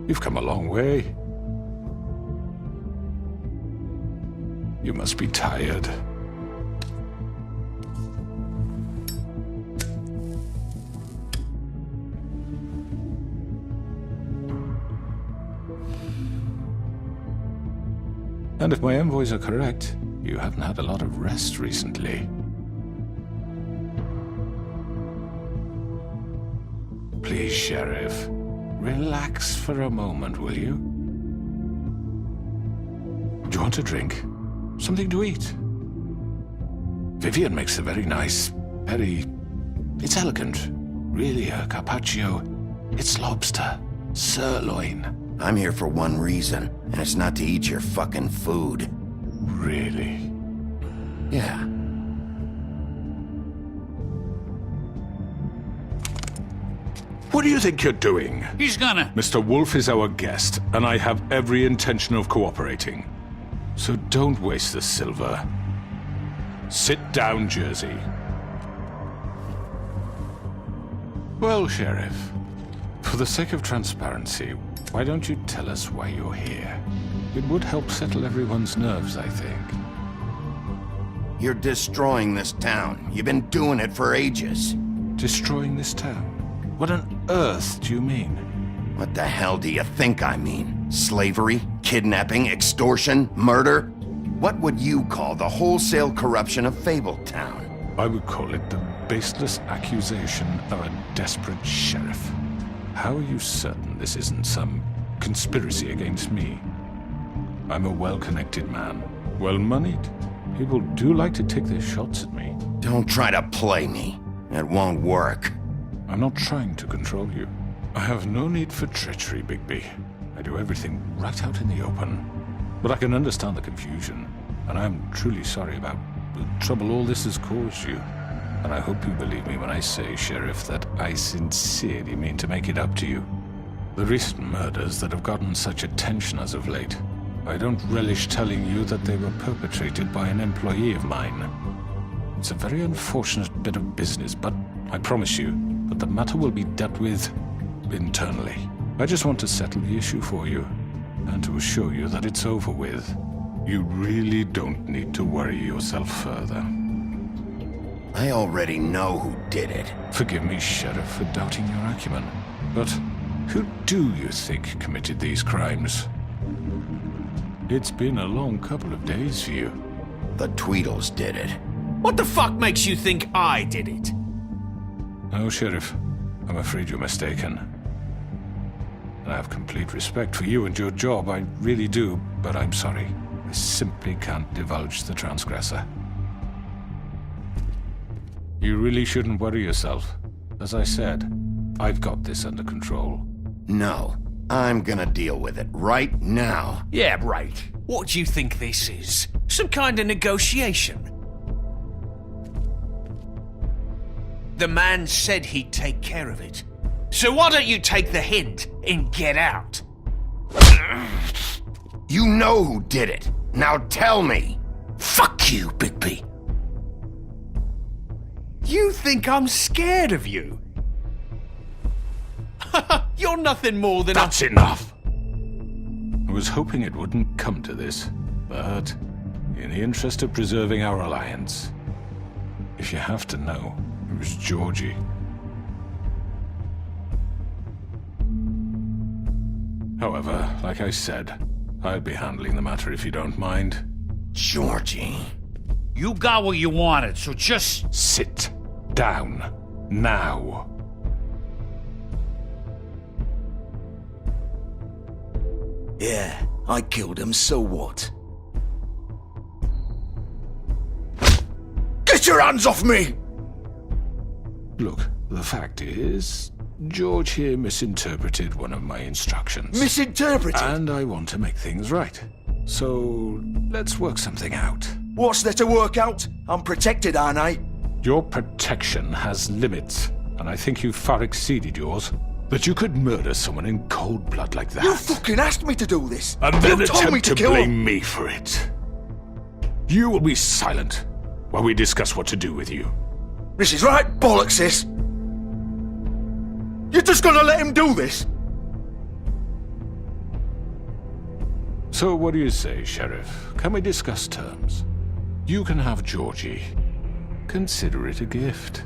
You've come a long way. You must be tired. And if my envoys are correct, you haven't had a lot of rest recently. Please, Sheriff, relax for a moment, will you? Do you want a drink? Something to eat? Vivian makes a very nice, it's elegant. Really a carpaccio. It's lobster, sirloin. I'm here for one reason, and it's not to eat your fucking food. Really? Yeah. What do you think you're doing? He's gonna... Mr. Wolf is our guest, and I have every intention of cooperating. So don't waste the silver. Sit down, Jersey. Well, Sheriff, for the sake of transparency, why don't you tell us why you're here? It would help settle everyone's nerves, I think. You're destroying this town. You've been doing it for ages. Destroying this town? What on earth do you mean? What the hell do you think I mean? Slavery? Kidnapping? Extortion? Murder? What would you call the wholesale corruption of Fabletown? I would call it the baseless accusation of a desperate sheriff. How are you certain this isn't some conspiracy against me? I'm a well-connected man, well-moneyed. People do like to take their shots at me. Don't try to play me. It won't work. I'm not trying to control you. I have no need for treachery, Bigby. I do everything right out in the open. But I can understand the confusion, and I am truly sorry about the trouble all this has caused you. And I hope you believe me when I say, Sheriff, that I sincerely mean to make it up to you. The recent murders that have gotten such attention as of late, I don't relish telling you that they were perpetrated by an employee of mine. It's a very unfortunate bit of business, but I promise you that the matter will be dealt with internally. I just want to settle the issue for you, and to assure you that it's over with. You really don't need to worry yourself further. I already know who did it. Forgive me, Sheriff, for doubting your acumen, but who do you think committed these crimes? It's been a long couple of days for you. The Tweedles did it. What the fuck makes you think I did it? No, Sheriff. I'm afraid you're mistaken. And I have complete respect for you and your job, I really do, but I'm sorry. I simply can't divulge the transgressor. You really shouldn't worry yourself. As I said, I've got this under control. No, I'm gonna deal with it right now. Yeah, right. What do you think this is? Some kind of negotiation? The man said he'd take care of it. So why don't you take the hint and get out? You know who did it. Now tell me. Fuck you, Bigby. You think I'm scared of you? You're nothing more than That's enough! I was hoping it wouldn't come to this, but in the interest of preserving our alliance, if you have to know, it was Georgie. However, like I said, I'll be handling the matter if you don't mind. Georgie. You got what you wanted, so just... Sit down. Now. Yeah, I killed him, so what? Get your hands off me! Look, the fact is, George here misinterpreted one of my instructions. Misinterpreted? And I want to make things right. So, let's work something out. What's there to work out? I'm protected, aren't I? Your protection has limits, and I think you've far exceeded yours. That you could murder someone in cold blood like that. You fucking asked me to do this! And then you told me attempt to to kill blame him. me for it. You will be silent while we discuss what to do with you. This is right bollocks, this! You're just gonna let him do this? So what do you say, Sheriff? Can we discuss terms? You can have Georgie. Consider it a gift,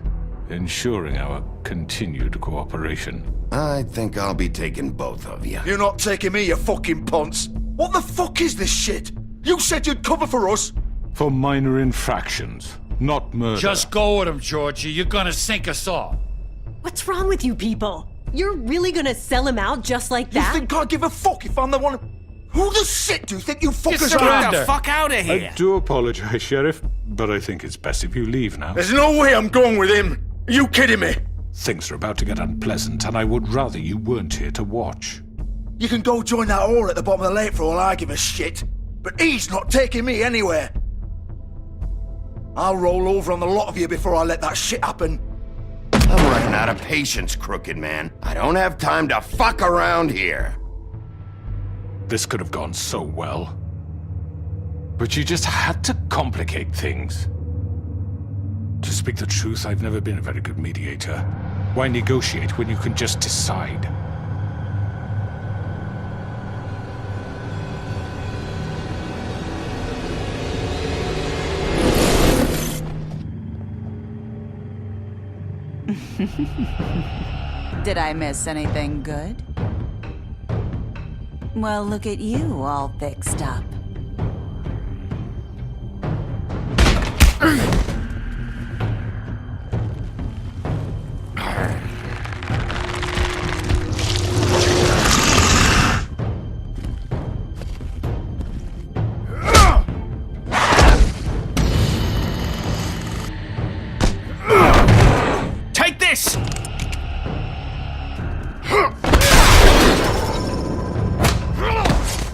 ensuring our continued cooperation. I think I'll be taking both of you. You're not taking me, you fucking ponce. What the fuck is this shit? You said you'd cover for us. For minor infractions, not murder. Just go with him, Georgie. You're gonna sink us all. What's wrong with you people? You're really gonna sell him out just like You that? think I give a fuck if I'm the one? Who the shit do you think you fuckers Get are? the fuck out of here! I do apologize, Sheriff, but I think it's best if you leave now. There's no way I'm going with him. Are you kidding me? Things are about to get unpleasant, and I would rather you weren't here to watch. You can go join that whore at the bottom of the lake for all I give a shit. But he's not taking me anywhere. I'll roll over on the lot of you before I let that shit happen. I'm running out of patience, crooked man. I don't have time to fuck around here. This could have gone so well. But you just had to complicate things. To speak the truth, I've never been a very good mediator. Why negotiate when you can just decide? Did I miss anything good? Well, look at you, all fixed up. Take this!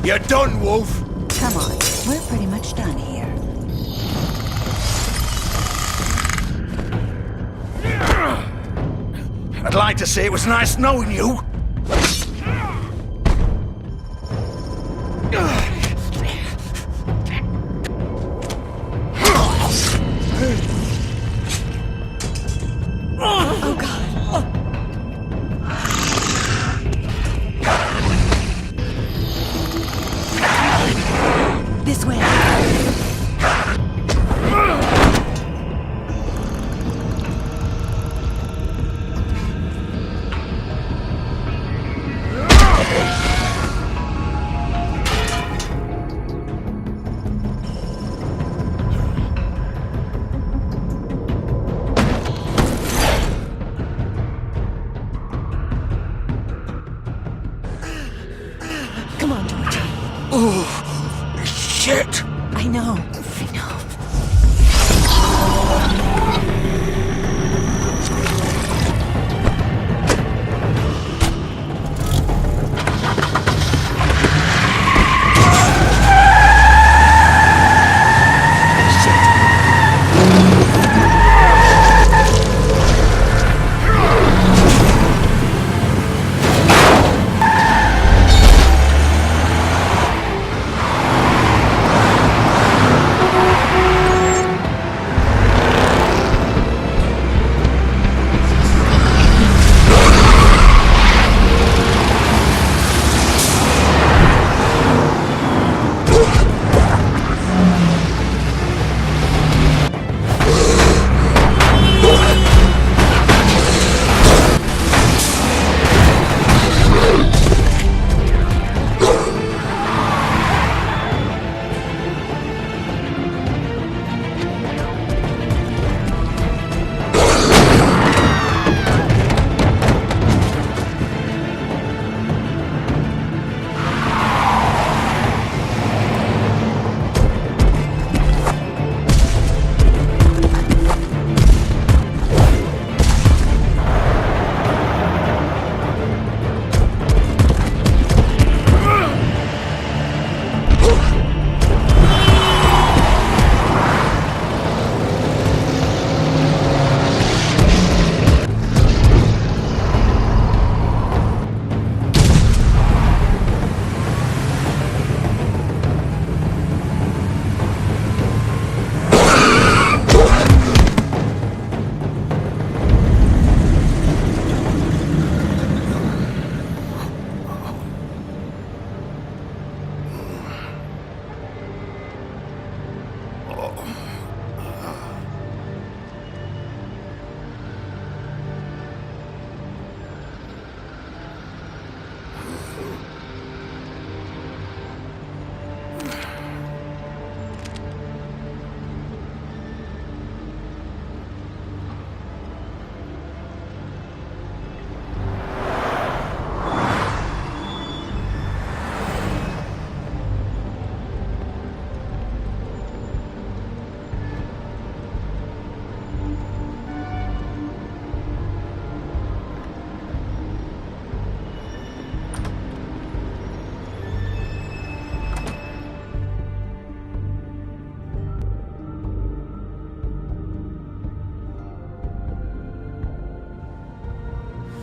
You're done, Wolf. Come on, we're pretty much done here. I'd like to say it was nice knowing you. Oh god. This way. Come on, Georgie. Shit. I know.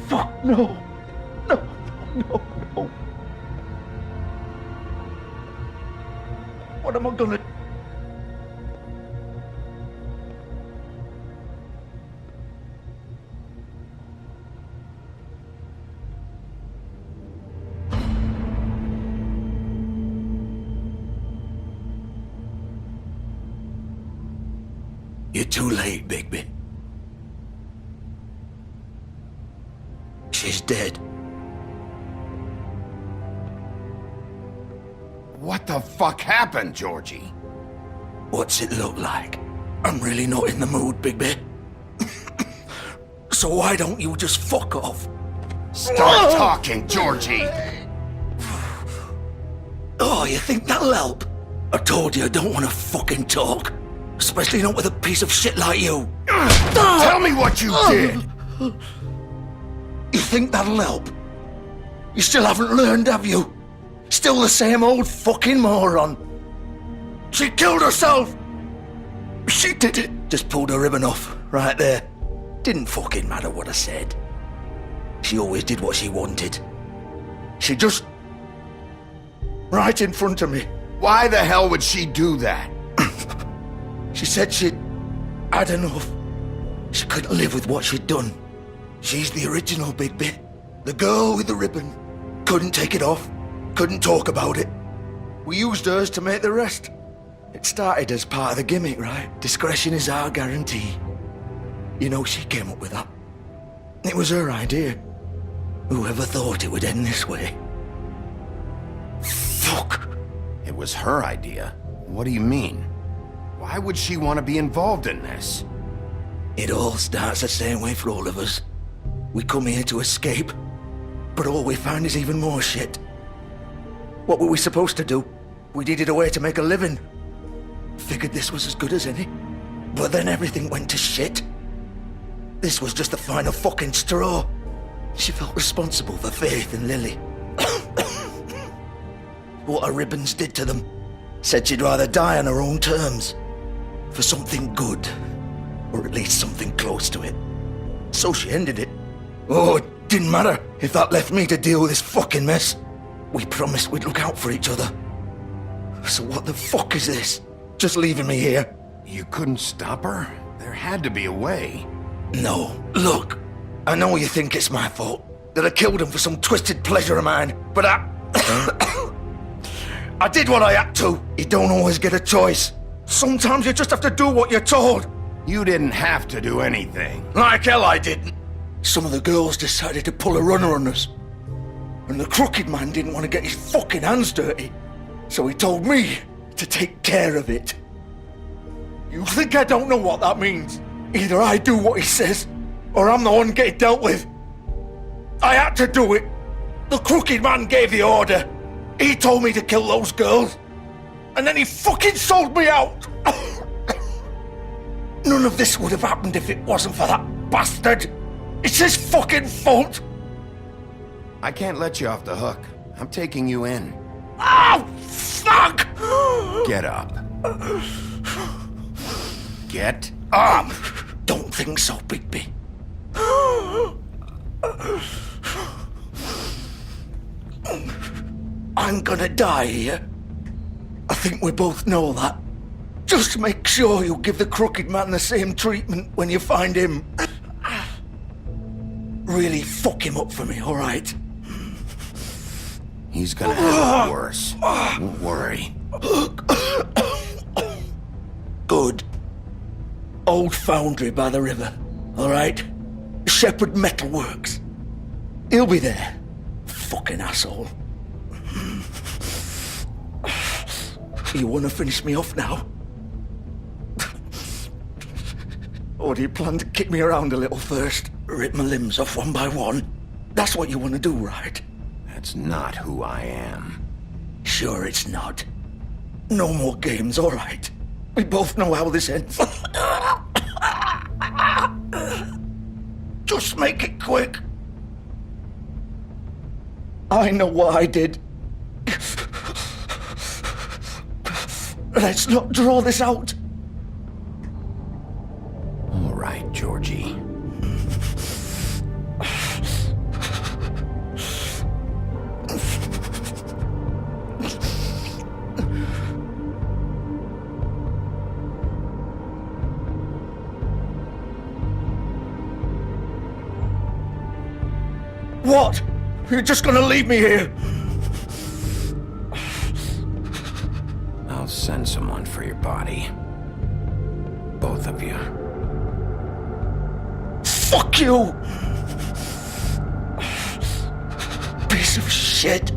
fuck, no. No, no, no. What am I gonna... You're too late, Bigby. She's dead. What the fuck happened, Georgie? What's it look like? I'm really not in the mood, Bigby. So why don't you just fuck off? Start talking, Georgie! Oh, you think that'll help? I told you I don't want to fucking talk. Especially not with a piece of shit like you. Tell me what you did! You think that'll help? You still haven't learned, have you? Still the same old fucking moron. She killed herself! She did it. Just pulled her ribbon off, right there. Didn't fucking matter what I said. She always did what she wanted. She just... right in front of me. Why the hell would she do that? She said she'd had enough. She couldn't live with what she'd done. She's the original Bigby. The girl with the ribbon. Couldn't take it off. Couldn't talk about it. We used hers to make the rest. It started as part of the gimmick, right? Discretion is our guarantee. You know, she came up with that. It was her idea. Whoever thought it would end this way? Fuck. It was her idea. What do you mean? Why would she want to be involved in this? It all starts the same way for all of us. We come here to escape, but all we find is even more shit. What were we supposed to do? We needed a way to make a living. Figured this was as good as any. But then everything went to shit. This was just the final fucking straw. She felt responsible for Faith and Lily. What her ribbons did to them. Said she'd rather die on her own terms. For something good. Or at least something close to it. So she ended it. Oh, it didn't matter if that left me to deal with this fucking mess. We promised we'd look out for each other. So what the fuck is this? Just leaving me here? You couldn't stop her? There had to be a way. No. Look, I know you think it's my fault. That I killed him for some twisted pleasure of mine. But I did what I had to. You don't always get a choice. Sometimes you just have to do what you're told. You didn't have to do anything. Like hell I didn't. Some of the girls decided to pull a runner on us. And the crooked man didn't want to get his fucking hands dirty. So he told me to take care of it. You think I don't know what that means? Either I do what he says, or I'm the one getting dealt with. I had to do it. The crooked man gave the order. He told me to kill those girls. And then he fucking sold me out. None of this would have happened if it wasn't for that bastard. It's his fucking fault. I can't let you off the hook. I'm taking you in. Oh, fuck! Get up. Get up! Don't think so, Bigby. I'm gonna die here. I think we both know that. Just make sure you give the crooked man the same treatment when you find him. Really fuck him up for me, all right? He's gonna have it worse. Don't worry. Good. Old foundry by the river, all right? Shepherd Metalworks. He'll be there. Fucking asshole. You want to finish me off now? Or do you plan to kick me around a little first? Rip my limbs off one by one? That's what you want to do, right? That's not who I am. Sure it's not. No more games, all right? We both know how this ends. Just make it quick. I know what I did. Let's not draw this out. All right, Georgie. What? You're just gonna leave me here? I'll send someone for your body. Both of you. Fuck you! Piece of shit!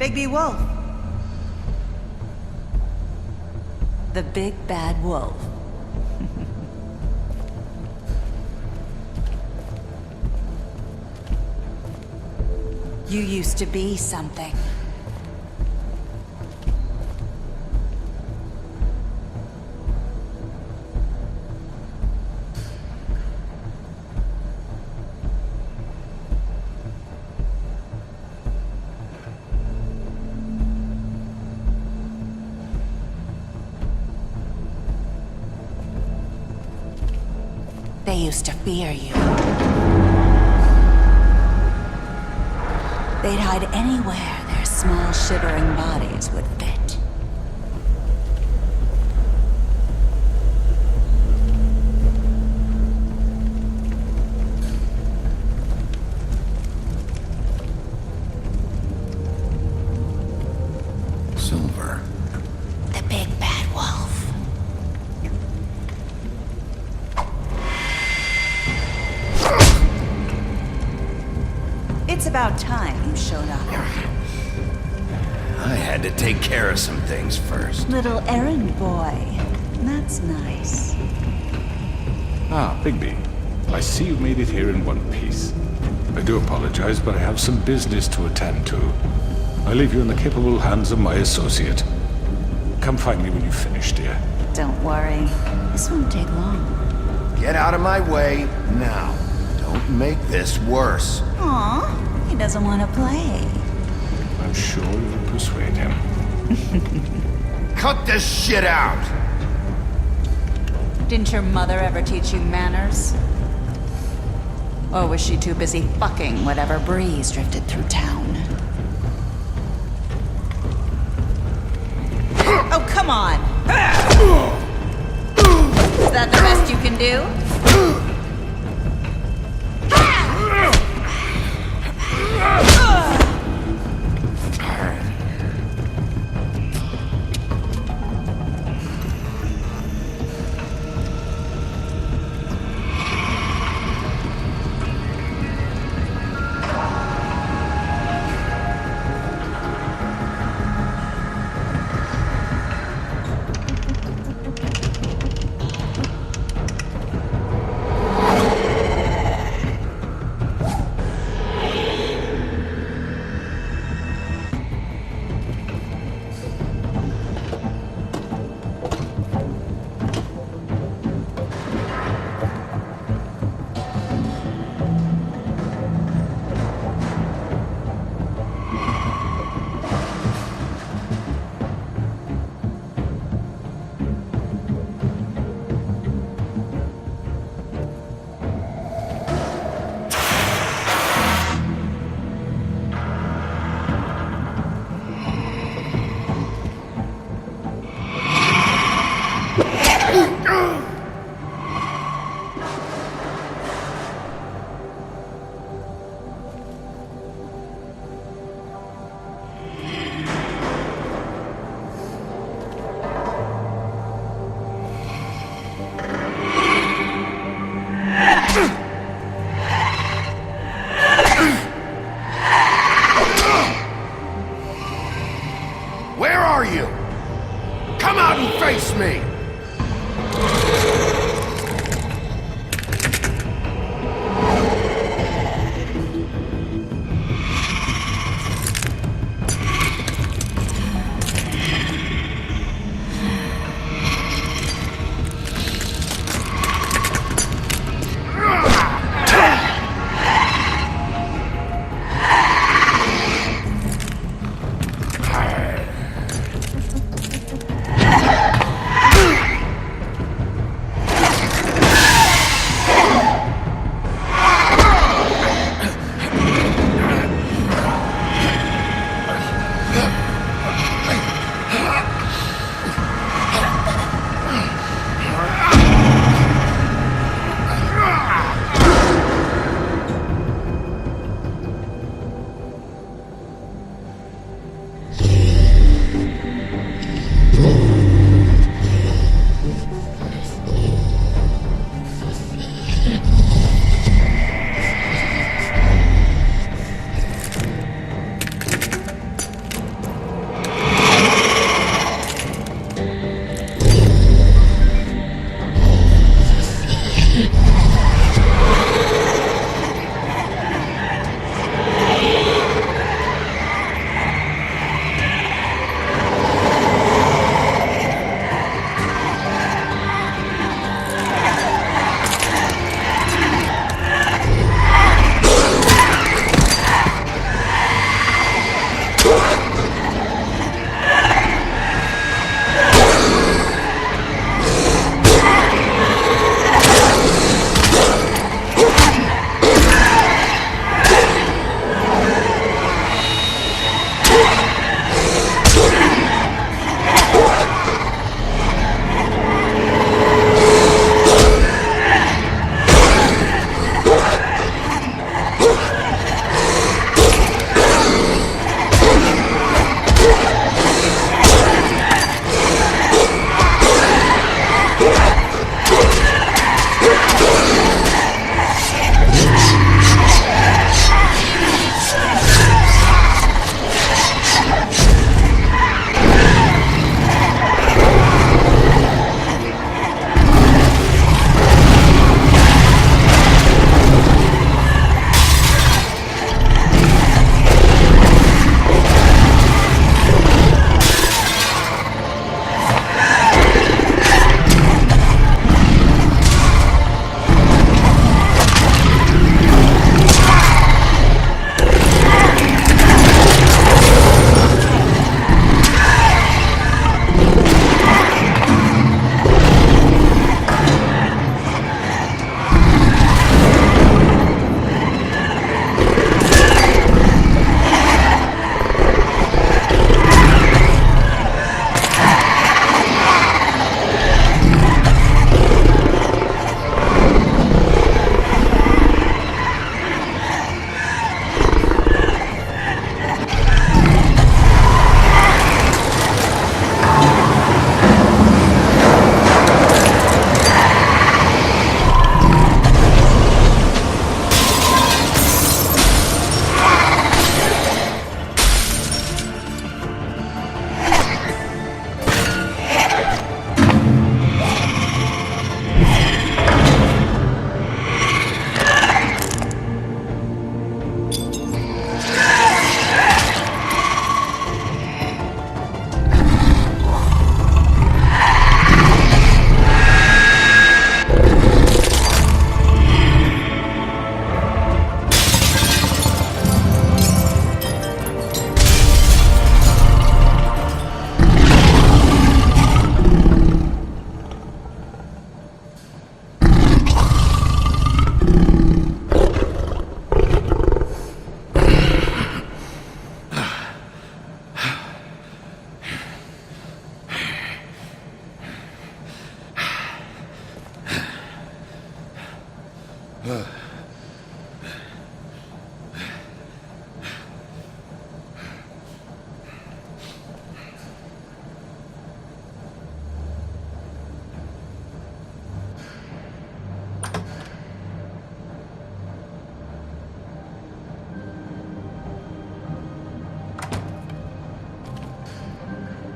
Bigby Wolf. The big bad wolf. You used to be something. They used to fear you. They'd hide anywhere their small, shivering bodies would fit. Silver. The big bad wolf. It's about time you showed up. I had to take care of some things first. Little errand boy. That's nice. Ah, Bigby. I see you've made it here in one piece. I do apologize, but I have some business to attend to. I leave you in the capable hands of my associate. Come find me when you've finished, dear. Don't worry. This won't take long. Get out of my way now. Don't make this worse. Aw, he doesn't want to play. I'm sure you'll persuade him. Cut this shit out! Didn't your mother ever teach you manners? Or was she too busy fucking whatever breeze drifted through town? Oh, come on! Is that the best you can do? Where are you? Come out and face me!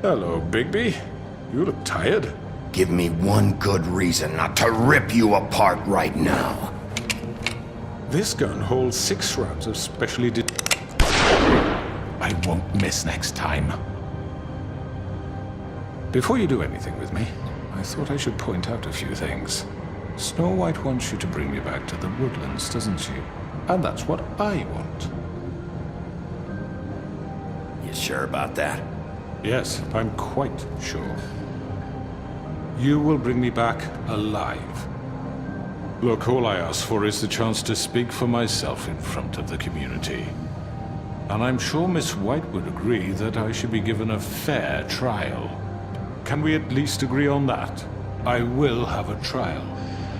Hello, Bigby. You look tired. Give me one good reason not to rip you apart right now. This gun holds 6 rounds of specially I won't miss next time. Before you do anything with me, I thought I should point out a few things. Snow White wants you to bring me back to the woodlands, doesn't she? And that's what I want. You sure about that? Yes, I'm quite sure. You will bring me back alive. Look, all I ask for is the chance to speak for myself in front of the community. And I'm sure Miss White would agree that I should be given a fair trial. Can we at least agree on that? I will have a trial.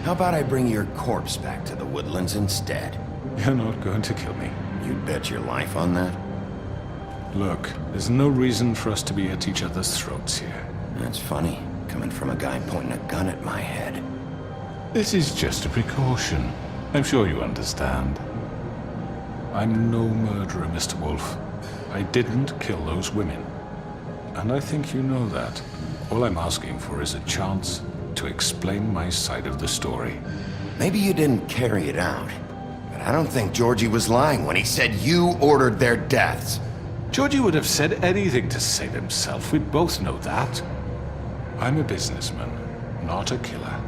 How about I bring your corpse back to the woodlands instead? You're not going to kill me. You'd bet your life on that? Look, there's no reason for us to be at each other's throats here. That's funny, coming from a guy pointing a gun at my head. This is just a precaution. I'm sure you understand. I'm no murderer, Mr. Wolf. I didn't kill those women. And I think you know that. All I'm asking for is a chance to explain my side of the story. Maybe you didn't carry it out, but I don't think Georgie was lying when he said you ordered their deaths. Georgie would have said anything to save himself. We both know that. I'm a businessman, not a killer.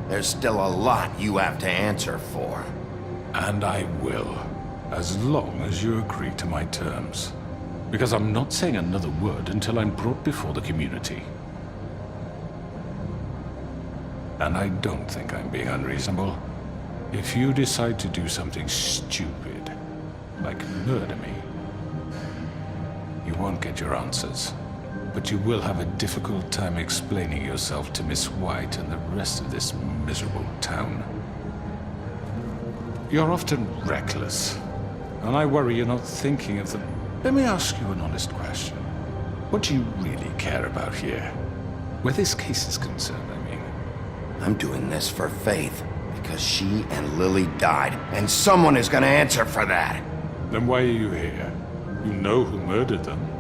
There's still a lot you have to answer for. And I will, as long as you agree to my terms. Because I'm not saying another word until I'm brought before the community. And I don't think I'm being unreasonable. If you decide to do something stupid, like murder me, you won't get your answers. But you will have a difficult time explaining yourself to Miss White and the rest of this miserable town. You're often reckless, and I worry you're not thinking of the... Let me ask you an honest question. What do you really care about here? Where this case is concerned, I mean. I'm doing this for Faith, because she and Lily died, and someone is gonna answer for that. Then why are you here? You know who murdered them.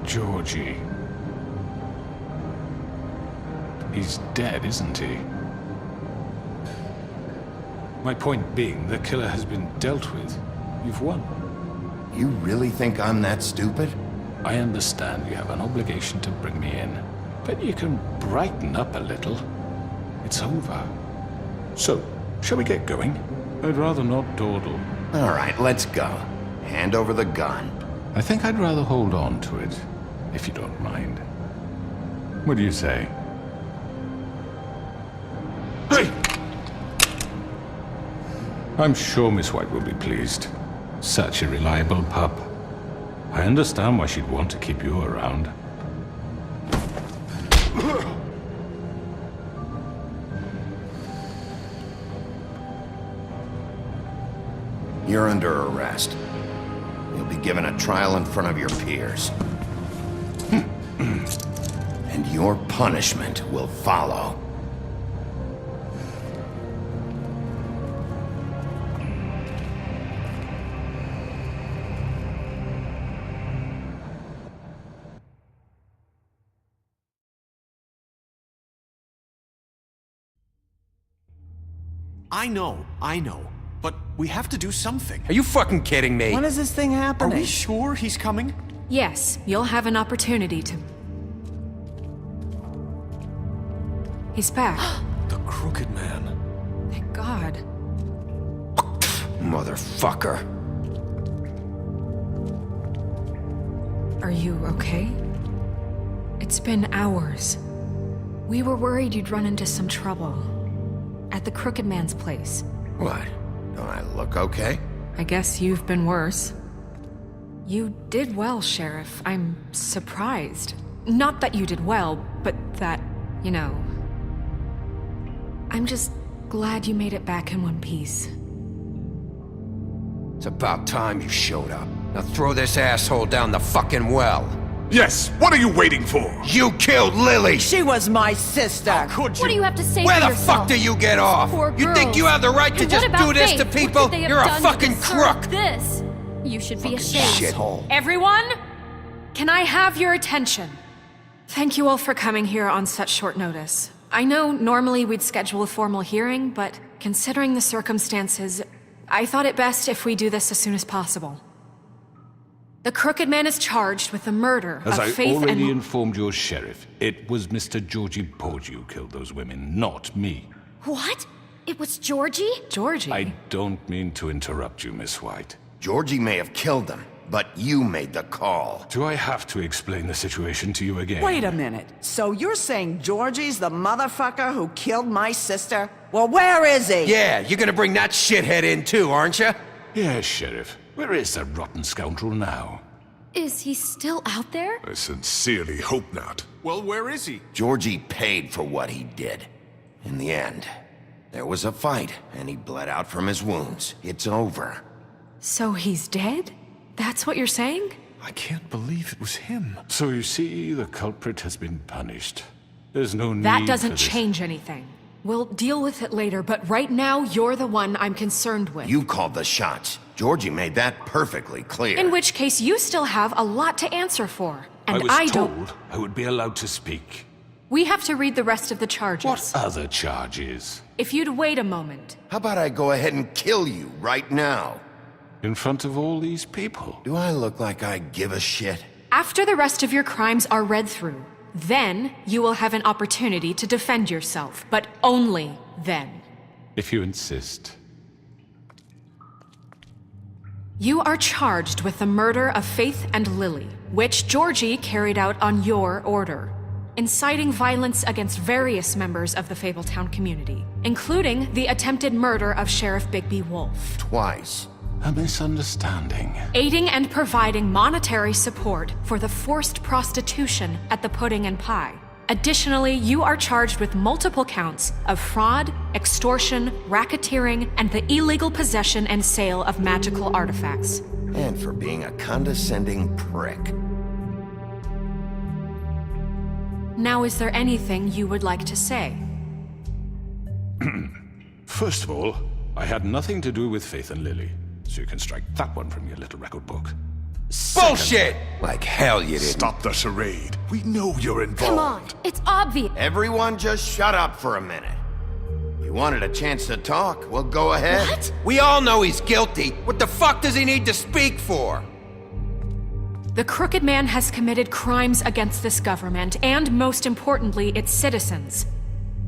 Georgie. He's dead, isn't he? My point being, the killer has been dealt with. You've won. You really think I'm that stupid? I understand you have an obligation to bring me in, but you can brighten up a little. It's over. So, shall we get going? I'd rather not dawdle. All right, let's go. Hand over the gun. I think I'd rather hold on to it, if you don't mind. What do you say? Hey! I'm sure Miss White will be pleased. Such a reliable pup. I understand why she'd want to keep you around. You're under arrest. You'll be given a trial in front of your peers. And your punishment will follow. I know. But we have to do something. Are you fucking kidding me? When is this thing Are happening? we sure he's coming? Yes, you'll have an opportunity to... He's back. The Crooked Man. Thank God. Motherfucker. Are you okay? It's been hours. We were worried you'd run into some trouble. At the Crooked Man's place. What? Don't I look okay? I guess you've been worse. You did well, Sheriff. I'm surprised. Not that you did well, but that, you know... I'm just glad you made it back in one piece. It's about time you showed up. Now throw this asshole down the fucking well. Yes, what are you waiting for? You killed Lily! She was my sister. Could you? What do you have to say Where for the yourself? fuck do you get off? Poor You think you girls. have the right to And just what about do this to Faith? people? What could they have You're a done to fucking deserve crook! This. You should be Fucking ashamed. shithole. Everyone, can I have your attention? Thank you all for coming here on such short notice. I know normally we'd schedule a formal hearing, but considering the circumstances, I thought it best if we do this as soon as possible. The Crooked Man is charged with the murder As of I Faith already and... informed your sheriff, it was Mr. Georgie Porgy who killed those women, not me. What? It was Georgie? Georgie? I don't mean to interrupt you, Miss White. Georgie may have killed them, but you made the call. Do I have to explain the situation to you again? Wait a minute. So you're saying Georgie's the motherfucker who killed my sister? Well, where is he? Yeah, you're gonna bring that shithead in too, aren't you? Yes, Sheriff. Where is that rotten scoundrel now? Is he still out there? I sincerely hope not. Well, where is he? Georgie paid for what he did. In the end, there was a fight, and he bled out from his wounds. It's over. So he's dead? That's what you're saying? I can't believe it was him. So you see, the culprit has been punished. There's no need That doesn't for this. change anything. We'll deal with it later, but right now, you're the one I'm concerned with. You called the shots. Georgie made that perfectly clear. In which case, you still have a lot to answer for. And I was don't... told I would be allowed to speak. We have to read the rest of the charges. What other charges? If you'd wait a moment. How about I go ahead and kill you right now? In front of all these people? Do I look like I give a shit? After the rest of your crimes are read through, then you will have an opportunity to defend yourself, but only then. If you insist. You are charged with the murder of Faith and Lily, which Georgie carried out on your order, inciting violence against various members of the Fabletown community, including the attempted murder of Sheriff Bigby Wolf. Twice. A misunderstanding. Aiding and providing monetary support for the forced prostitution at the Pudding and Pie. Additionally, you are charged with multiple counts of fraud, extortion, racketeering, and the illegal possession and sale of magical artifacts. And for being a condescending prick. Now, is there anything you would like to say? First of all, I had nothing to do with Faith and Lily, so you can strike that one from your little record book. Bullshit! Like hell you didn't. Stop the charade. We know you're involved. Come on, it's obvious. Everyone just shut up for a minute. You wanted a chance to talk? Well, go ahead. What? We all know he's guilty. What the fuck does he need to speak for? The Crooked Man has committed crimes against this government and, most importantly, its citizens.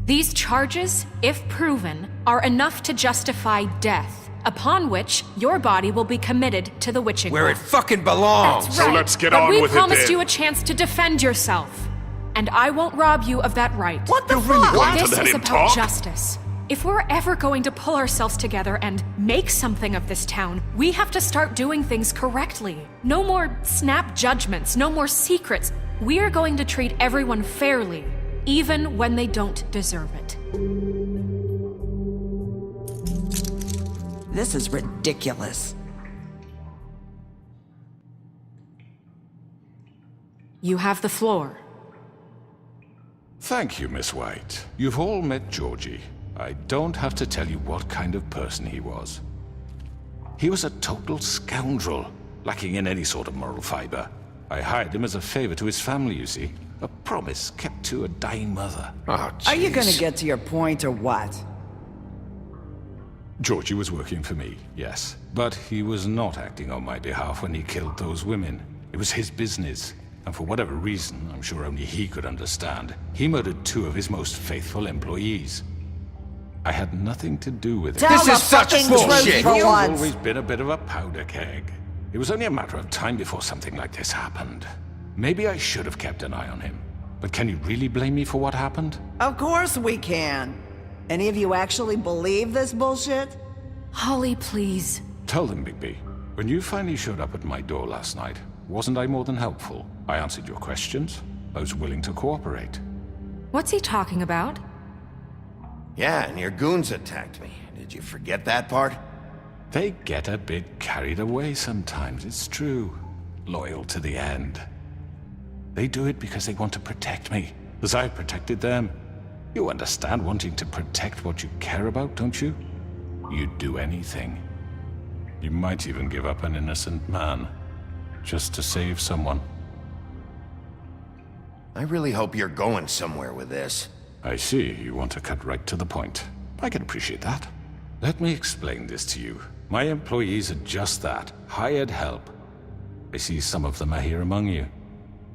These charges, if proven, are enough to justify death, upon which your body will be committed to the witching Where it well. fucking belongs. That's So right. let's get but on we with it promised then. you a chance to defend yourself, and I won't rob you of that right. What the You're really fuck? going to This let is him about talk? justice. If we're ever going to pull ourselves together and make something of this town, we have to start doing things correctly. No more snap judgments, no more secrets. We are going to treat everyone fairly, even when they don't deserve it. This is ridiculous. You have the floor. Thank you, Miss White. You've all met Georgie. I don't have to tell you what kind of person he was. He was a total scoundrel, lacking in any sort of moral fiber. I hired him as a favor to his family, you see. A promise kept to a dying mother. Oh, Are you gonna jeez. get to your point or what? Georgie was working for me, yes. But he was not acting on my behalf when he killed those women. It was his business. And for whatever reason, I'm sure only he could understand, he murdered 2 of his most faithful employees. I had nothing to do with it. Tell This the is such fucking bullshit. truth for You've once. always been a bit of a powder keg. It was only a matter of time before something like this happened. Maybe I should have kept an eye on him. But can you really blame me for what happened? Of course we can. Any of you actually believe this bullshit? Holly, please. Tell them, Bigby. When you finally showed up at my door last night, wasn't I more than helpful? I answered your questions. I was willing to cooperate. What's he talking about? Yeah, and your goons attacked me. Did you forget that part? They get a bit carried away sometimes, it's true. Loyal to the end. They do it because they want to protect me, as I've protected them. You understand wanting to protect what you care about, don't you? You'd do anything. You might even give up an innocent man, just to save someone. I really hope you're going somewhere with this. I see you want to cut right to the point. I can appreciate that. Let me explain this to you. My employees are just that, hired help. I see some of them are here among you.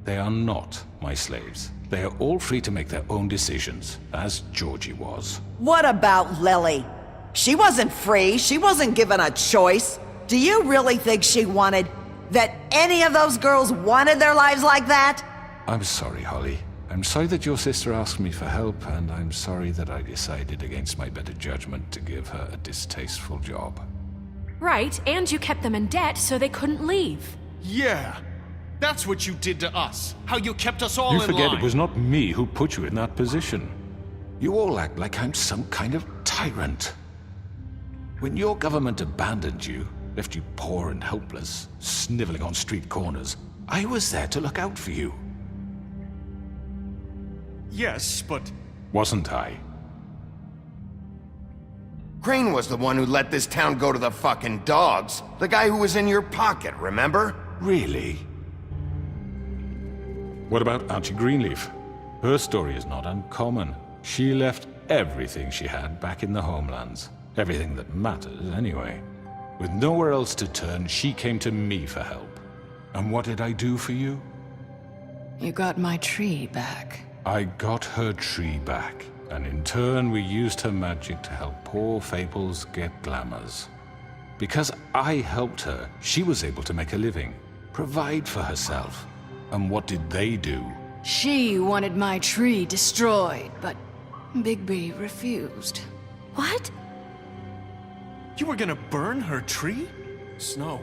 They are not my slaves. They are all free to make their own decisions, as Georgie was. What about Lily? She wasn't free. She wasn't given a choice. Do you really think she wanted... that any of those girls wanted their lives like that? I'm sorry, Holly. I'm sorry that your sister asked me for help, and I'm sorry that I decided against my better judgment to give her a distasteful job. Right, and you kept them in debt so they couldn't leave. Yeah. That's what you did to us. How you kept us all in line. You forget it was not me who put you in that position. You all act like I'm some kind of tyrant. When your government abandoned you, left you poor and helpless, sniveling on street corners, I was there to look out for you. Yes, but... Wasn't I? Crane was the one who let this town go to the fucking dogs. The guy who was in your pocket, remember? Really? What about Auntie Greenleaf? Her story is not uncommon. She left everything she had back in the homelands. Everything that matters, anyway. With nowhere else to turn, she came to me for help. And what did I do for you? You got my tree back. I got her tree back, and in turn we used her magic to help poor Fables get glamours. Because I helped her, she was able to make a living, provide for herself. And what did they do? She wanted my tree destroyed, but Bigby refused. What? You were gonna burn her tree? Snow,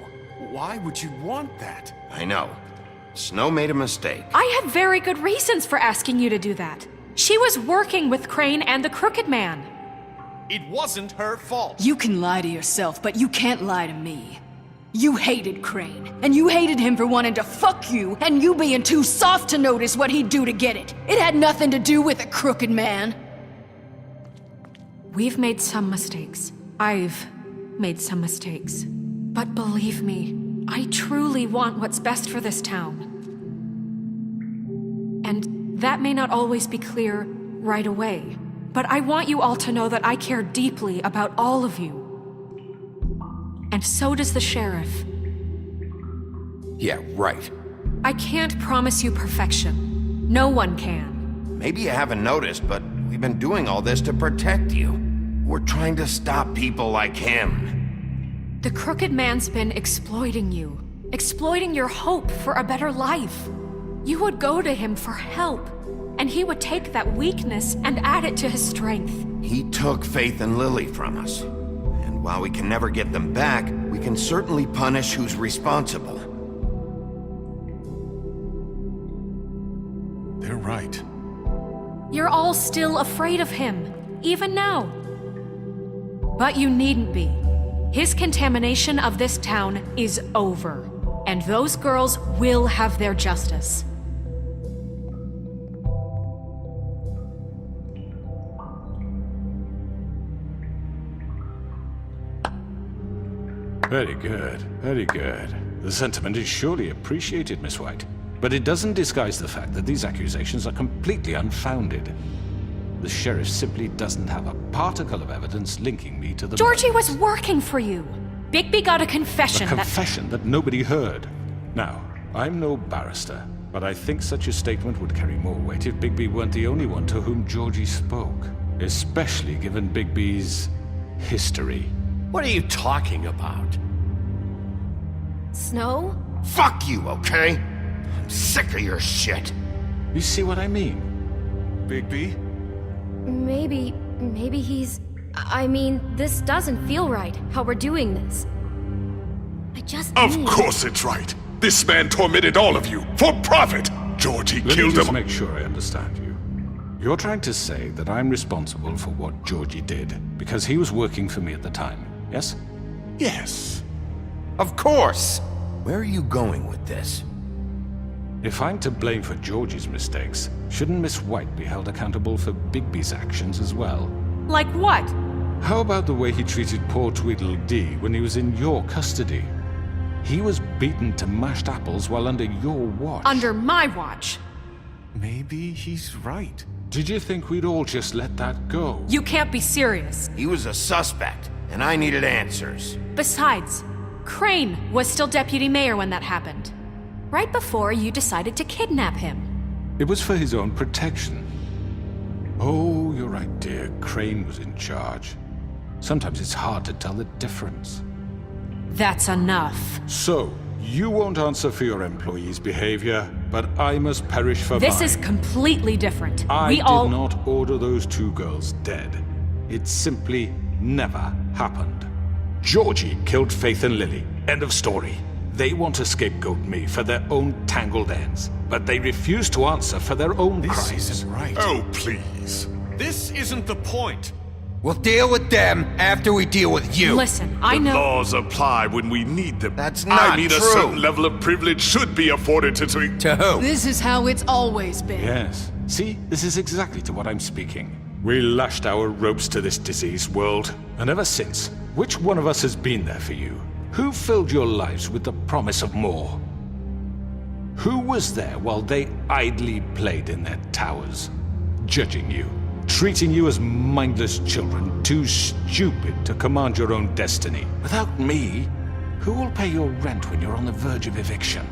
why would you want that? I know. Snow made a mistake. I had very good reasons for asking you to do that. She was working with Crane and the Crooked Man. It wasn't her fault. You can lie to yourself, but you can't lie to me. You hated Crane, and you hated him for wanting to fuck you, and you being too soft to notice what he'd do to get it. It had nothing to do with the Crooked Man. We've made some mistakes. I've made some mistakes. But believe me, I truly want what's best for this town. And that may not always be clear right away, but I want you all to know that I care deeply about all of you. And so does the sheriff. Yeah, right. I can't promise you perfection. No one can. Maybe you haven't noticed, but we've been doing all this to protect you. We're trying to stop people like him. The Crooked Man's been exploiting you. Exploiting your hope for a better life. You would go to him for help, and he would take that weakness and add it to his strength. He took Faith and Lily from us. And while we can never get them back, we can certainly punish who's responsible. They're right. You're all still afraid of him, even now. But you needn't be. His contamination of this town is over, and those girls will have their justice. Very good, very good. The sentiment is surely appreciated, Miss White. But it doesn't disguise the fact that these accusations are completely unfounded. The sheriff simply doesn't have a particle of evidence linking me to the... Georgie was working for you. Bigby got a confession A confession that nobody heard. Now, I'm no barrister, but I think such a statement would carry more weight if Bigby weren't the only one to whom Georgie spoke. Especially given Bigby's history. What are you talking about? Snow? Fuck you, okay? I'm sick of your shit. You see what I mean? Bigby? Maybe he's... I mean, this doesn't feel right, how we're doing this. I just Of course it's right. This man tormented all of you, for profit! Georgie Let killed me just him. make sure I understand you. You're trying to say that I'm responsible for what Georgie did, because he was working for me at the time, yes? Yes. Of course! Where are you going with this? If I'm to blame for Georgie's mistakes, shouldn't Miss White be held accountable for Bigby's actions as well? Like what? How about the way he treated poor Tweedledee when he was in your custody? He was beaten to mashed apples while under your watch. Under my watch. Maybe he's right. Did you think we'd all just let that go? You can't be serious. He was a suspect, and I needed answers. Besides, Crane was still deputy mayor when that happened. Right before you decided to kidnap him. It was for his own protection. Oh, you're right, dear. Crane was in charge. Sometimes it's hard to tell the difference. That's enough. So, you won't answer for your employees' behavior, but I must perish for This mine. is completely different. I We did all... not order those 2 girls dead. It simply never happened. Georgie killed Faith and Lily. End of story. They want to scapegoat me for their own tangled ends, but they refuse to answer for their own crimes. This isn't right. Oh, please. This isn't the point. We'll deal with them after we deal with you. Listen, I The know... laws apply when we need them. That's not I mean, true. a certain level of privilege should be afforded to... To who? This is how it's always been. Yes. See, this is exactly to what I'm speaking. We lashed our ropes to this diseased world, and ever since, which one of us has been there for you? Who filled your lives with the promise of more? Who was there while they idly played in their towers, judging you, treating you as mindless children, too stupid to command your own destiny? Without me, who will pay your rent when you're on the verge of eviction?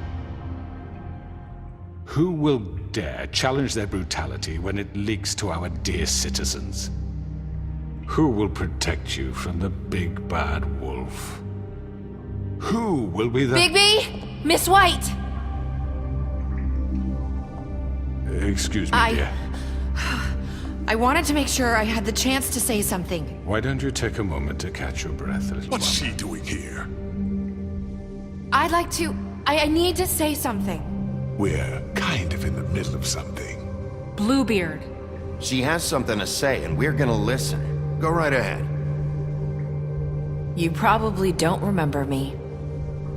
Who will dare challenge their brutality when it leaks to our dear citizens? Who will protect you from the big bad wolf? Who will be the... Bigby! Miss White! Excuse me, dear. I wanted to make sure I had the chance to say something. Why don't you take a moment to catch your breath a little What's while? she doing here? I'd like to... I need to say something. We're kind of in the middle of something. Bluebeard. She has something to say, and we're gonna listen. Go right ahead. You probably don't remember me.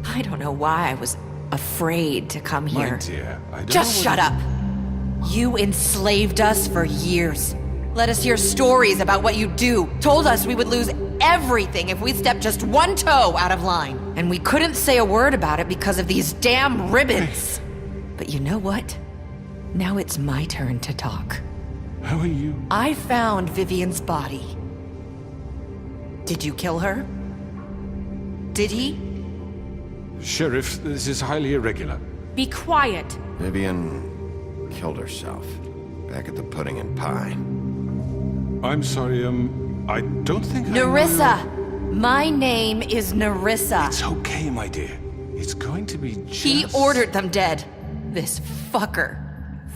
I don't know why I was afraid to come My here. dear, I don't Just know what shut up. You enslaved us for years. Let us hear stories about what you do. Told us we would lose everything if we stepped just one toe out of line. And we couldn't say a word about it because of these damn ribbons. But you know what? Now it's my turn to talk. How are you? I found Vivian's body. Did you kill her? Did he? Sheriff, this is highly irregular. Be quiet. Vivian killed herself back at the Pudding and Pie. I'm sorry, I don't think Nerissa! My name is Nerissa. It's okay, my dear. It's going to be just... He ordered them dead. This fucker.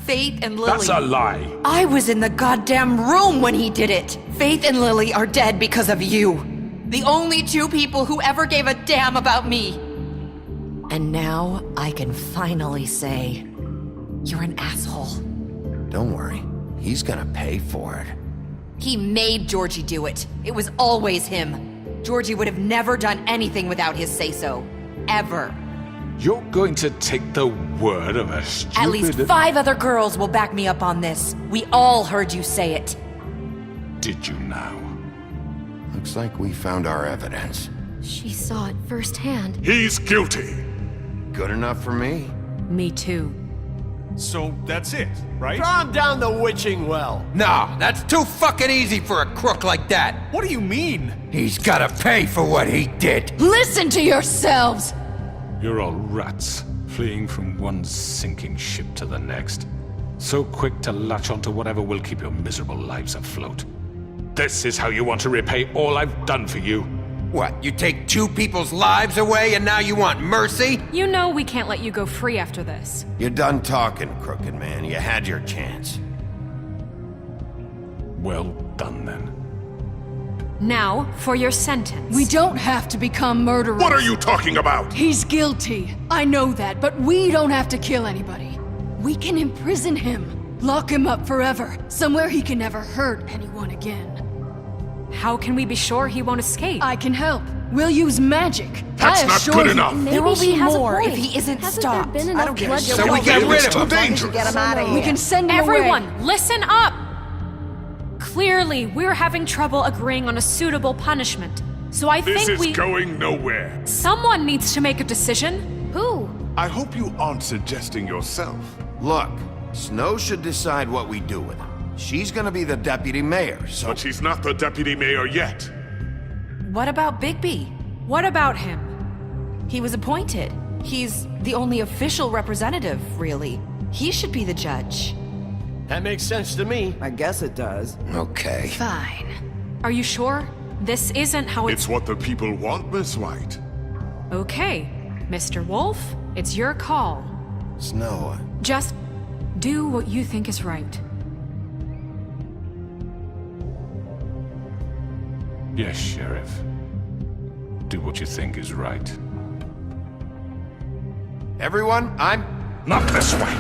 Faith and Lily. That's a lie. I was in the goddamn room when he did it. Faith and Lily are dead because of you. The only 2 people who ever gave a damn about me. And now I can finally say, you're an asshole. Don't worry. He's gonna pay for it. He made Georgie do it. It was always him. Georgie would have never done anything without his say-so. Ever. You're going to take the word of a stupid... At least 5 other girls will back me up on this. We all heard you say it. Did you now? Looks like we found our evidence. She saw it firsthand. He's guilty. Good enough for me. Me too. So that's it, right? Calm down the witching well. No, that's too fucking easy for a crook like that. What do you mean? He's gotta pay for what he did. Listen to yourselves! You're all rats, fleeing from one sinking ship to the next. So quick to latch onto whatever will keep your miserable lives afloat. This is how you want to repay all I've done for you? What, you take 2 people's lives away and now you want mercy? You know we can't let you go free after this. You're done talking, crooked man. You had your chance. Well done, then. Now, for your sentence. We don't have to become murderers. What are you talking about? He's guilty. I know that, but we don't have to kill anybody. We can imprison him. Lock him up forever. Somewhere he can never hurt anyone again. How can we be sure he won't escape? I can help. We'll use magic. That's I not assure good you. enough. There will she be has a more point. if he isn't Hasn't stopped. there been I enough don't give a blood shit. So we to get kill rid him? of him. Too dangerous. Get him out of here. We can send him Everyone, away. listen up! Clearly, we're having trouble agreeing on a suitable punishment. So I This think is going nowhere. Someone needs to make a decision. Who? I hope you aren't suggesting yourself. Look, Snow should decide what we do with him. She's gonna be the deputy mayor, so... But she's not the deputy mayor yet. What about Bigby? What about him? He was appointed. He's the only official representative, really. He should be the judge. That makes sense to me. I guess it does. Okay. Fine. Are you sure? This isn't how It's what the people want, Miss White. Okay, Mr. Wolf, it's your call. Snow... Just do what you think is right. Yes, Sheriff. Do what you think is right. Everyone, I'm... Not this way!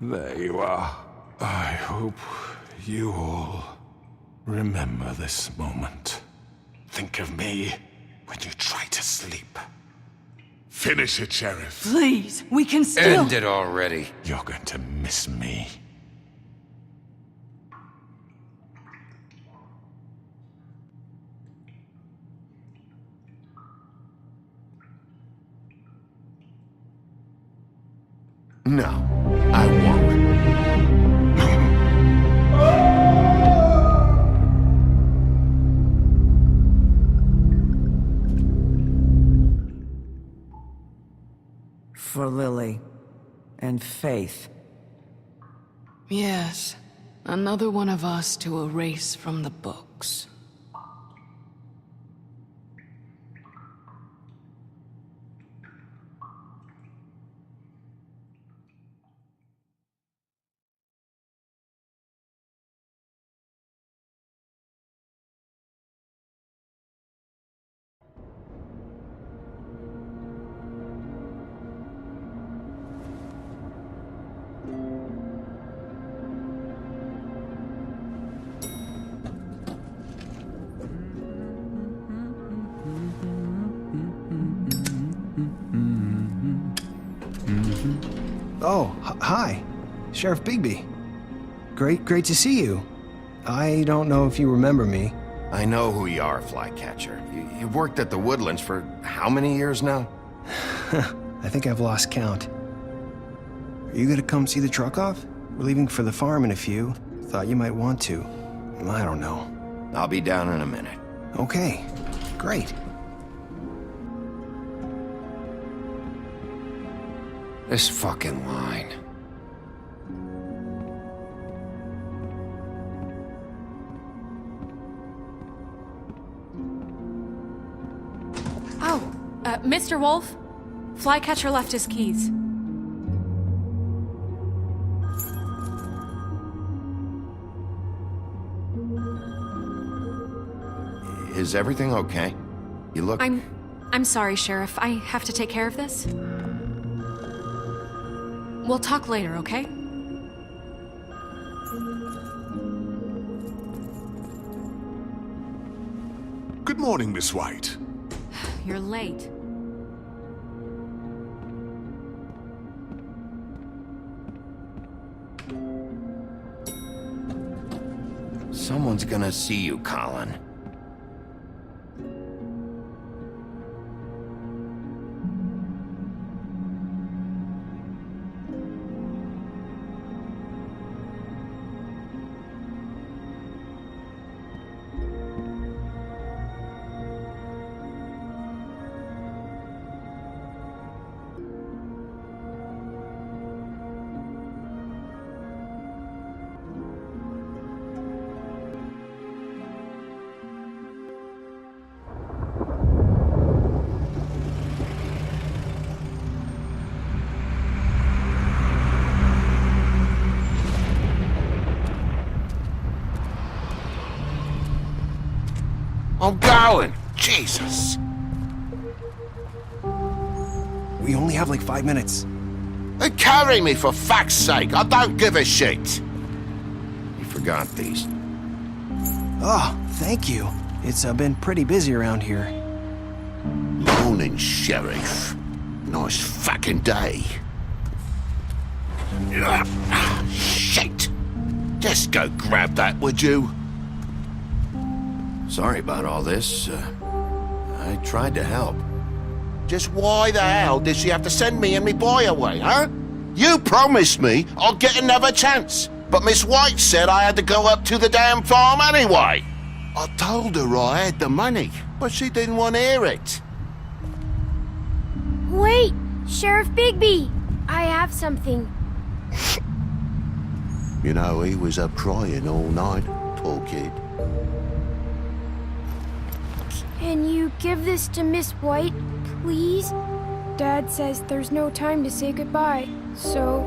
There you are. I hope you all remember this moment. Think of me when you try to sleep. Finish it, Sheriff. Please, we can still... End it already. You're going to miss me. No, I won't. For Lily and Faith. Yes, another one of us to erase from the books. Oh, hi. Sheriff Bigby. Great to see you. I don't know if you remember me. I know who you are, Flycatcher. You've worked at the Woodlands for how many years now? I think I've lost count. Are you gonna come see the truck off? We're leaving for the farm in a few. Thought you might want to. I don't know. I'll be down in a minute. Okay, great. This fucking line. Oh, Mr. Wolf, Flycatcher left his keys. Is everything okay? You look... I'm sorry, Sheriff. I have to take care of this. We'll talk later, okay? Good morning, Miss White. You're late. Someone's gonna see you, Colin. I'm going! Jesus! We only have like 5 minutes. They carry me for fuck's sake! I don't give a shit! You forgot these. Oh, thank you. It's been pretty busy around here. Morning, Sheriff. Nice fucking day. Shit! Just go grab that, would you? Sorry about all this. I tried to help. Just why the hell did she have to send me and me boy away, huh? You promised me I'll get another chance, but Miss White said I had to go up to the damn farm anyway. I told her I had the money, but she didn't want to hear it. Wait! Sheriff Bigby! I have something. You know, he was up crying all night, poor kid. Can you give this to Miss White, please? Dad says there's no time to say goodbye, so...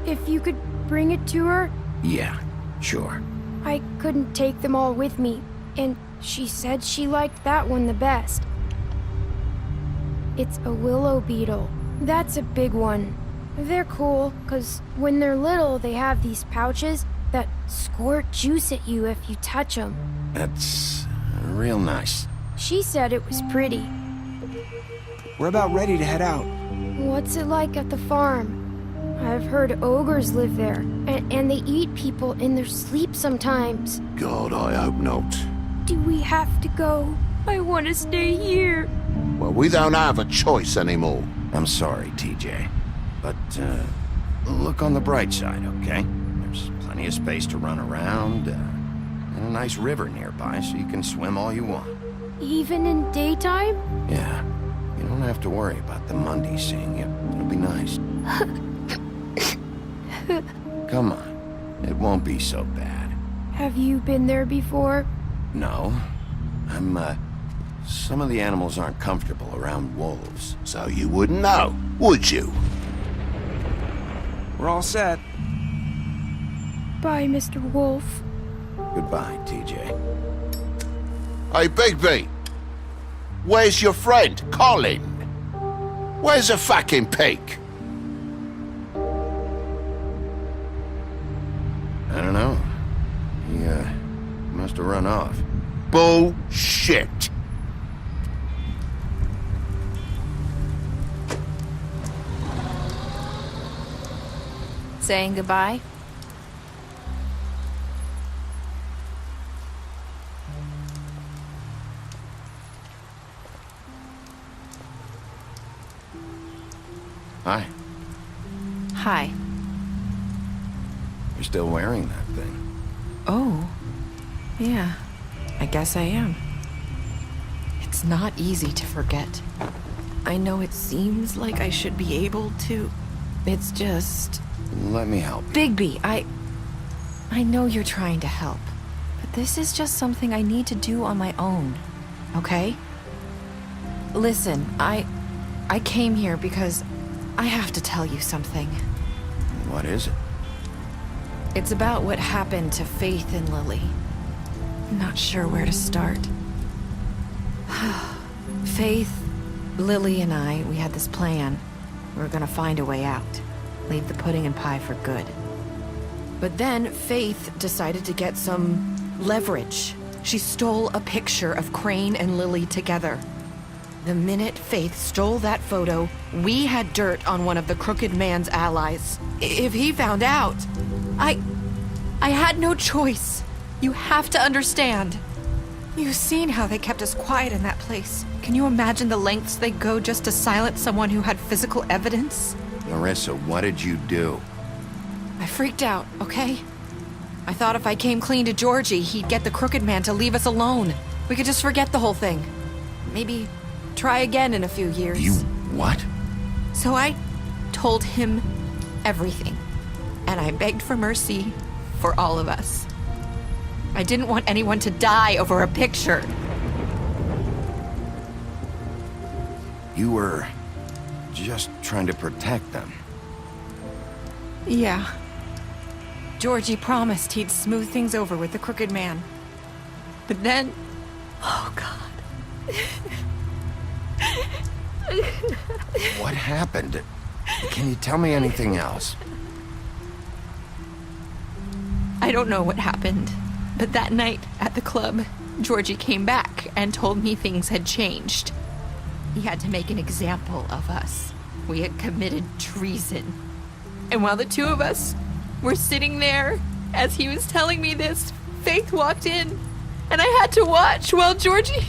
if you could bring it to her? Yeah, sure. I couldn't take them all with me, and she said she liked that one the best. It's a willow beetle. That's a big one. They're cool, 'cause when they're little, they have these pouches that squirt juice at you if you touch them. That's real nice. She said it was pretty. We're about ready to head out. What's it like at the farm? I've heard ogres live there, and they eat people in their sleep sometimes. God, I hope not. Do we have to go? I want to stay here. Well, we don't have a choice anymore. I'm sorry, TJ. But, look on the bright side, okay? There's plenty of space to run around, and a nice river nearby so you can swim all you want. Even in daytime? Yeah. You don't have to worry about the Monday seeing you. It'll be nice. Come on. It won't be so bad. Have you been there before? No. Some of the animals aren't comfortable around wolves, so you wouldn't know, would you? We're all set. Bye, Mr. Wolf. Goodbye, TJ. Hey, Bigby! Where's your friend, Colin? Where's the fucking pig? I don't know. He, must have run off. Bullshit! Saying goodbye? Hi. Hi. You're still wearing that thing. Oh, yeah, I guess I am. It's not easy to forget. I know it seems like I should be able to. It's just... Let me help. Bigby, I know you're trying to help, but this is just something I need to do on my own, okay? Listen, I came here because I have to tell you something. What is it? It's about what happened to Faith and Lily. I'm not sure where to start. Faith, Lily, and I, we had this plan. We were gonna find a way out. Leave the pudding and pie for good. But then Faith decided to get some leverage. She stole a picture of Crane and Lily together. The minute Faith stole that photo, we had dirt on one of the crooked man's allies. If he found out, I had no choice. You have to understand. You've seen how they kept us quiet in that place. Can you imagine the lengths they go just to silence someone who had physical evidence? Larissa, what did you do? I freaked out, okay? I thought if I came clean to Georgie, he'd get the crooked man to leave us alone. We could just forget the whole thing. Maybe try again in a few years. You what? So I told him everything. And I begged for mercy for all of us. I didn't want anyone to die over a picture. You were just trying to protect them. Yeah. Georgie promised he'd smooth things over with the crooked man. But then... Oh, God. What happened? Can you tell me anything else? I don't know what happened, but that night at the club, Georgie came back and told me things had changed. He had to make an example of us. We had committed treason. And while the two of us were sitting there, as he was telling me this, Faith walked in, and I had to watch while Georgie...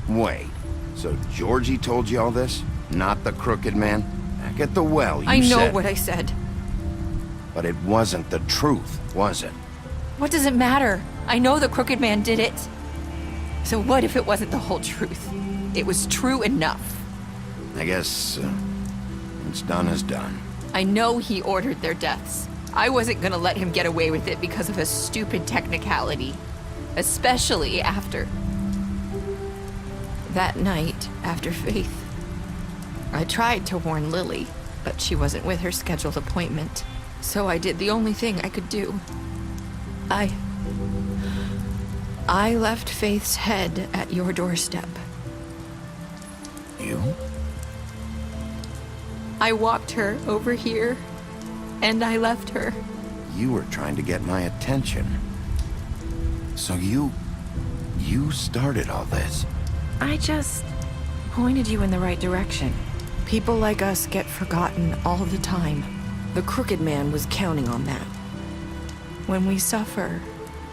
Wait, so Georgie told you all this? Not the crooked man? Back at the well, you I know said... what I said. But it wasn't the truth, was it? What does it matter? I know the crooked man did it. So what if it wasn't the whole truth? It was true enough. I guess, what's done is done. I know he ordered their deaths. I wasn't gonna let him get away with it because of a stupid technicality. Especially after... that night, after Faith. I tried to warn Lily, but she wasn't with her scheduled appointment. So I did the only thing I could do. I left Faith's head at your doorstep. You? I walked her over here, and I left her. You were trying to get my attention. So you started all this. I just pointed you in the right direction. People like us get forgotten all the time. The crooked man was counting on that. When we suffer,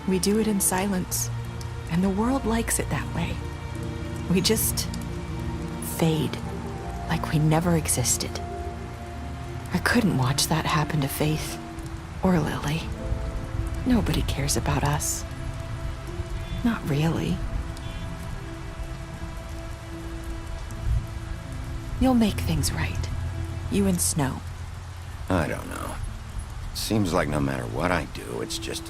we do it in silence, and the world likes it that way. We just fade, like we never existed. I couldn't watch that happen to Faith, or Lily. Nobody cares about us. Not really. You'll make things right. You and Snow. I don't know. Seems like no matter what I do, it's just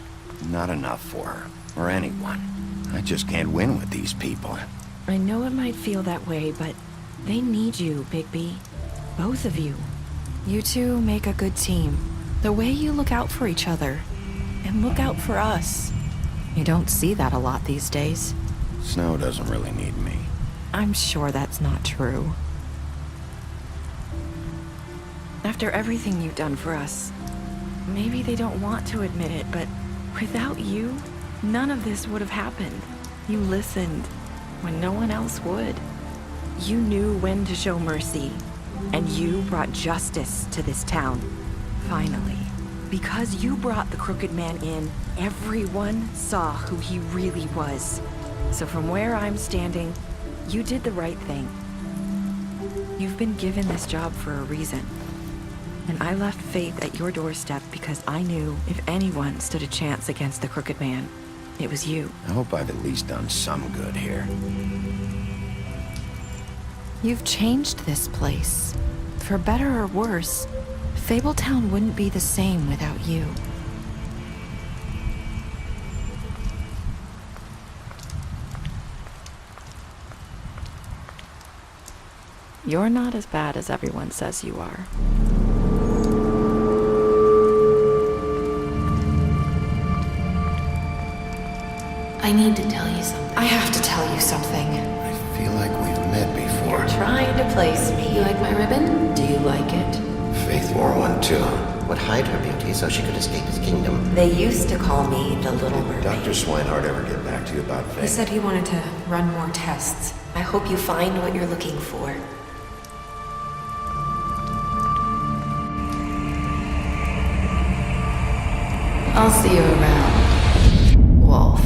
not enough for her, or anyone. I just can't win with these people. I know it might feel that way, but they need you, Bigby. Both of you. You two make a good team. The way you look out for each other, and look out for us. You don't see that a lot these days. Snow doesn't really need me. I'm sure that's not true. After everything you've done for us, maybe they don't want to admit it, but without you, none of this would have happened. You listened when no one else would. You knew when to show mercy, and you brought justice to this town. Finally. Because you brought the crooked man in, everyone saw who he really was. So from where I'm standing, you did the right thing. You've been given this job for a reason. And I left Faith at your doorstep because I knew if anyone stood a chance against the crooked man, it was you. I hope I've at least done some good here. You've changed this place. For better or worse, Fabletown wouldn't be the same without you. You're not as bad as everyone says you are. I need to tell you something. I have to tell you something. I feel like we've met before. You're trying to place me. You like my ribbon? Do you like it? Faith wore one too. Would hide her beauty so she could escape his kingdom. They used to call me the Little Mermaid. Dr. Swinehart ever get back to you about Faith? He said he wanted to run more tests. I hope you find what you're looking for. I'll see you around, Wolf.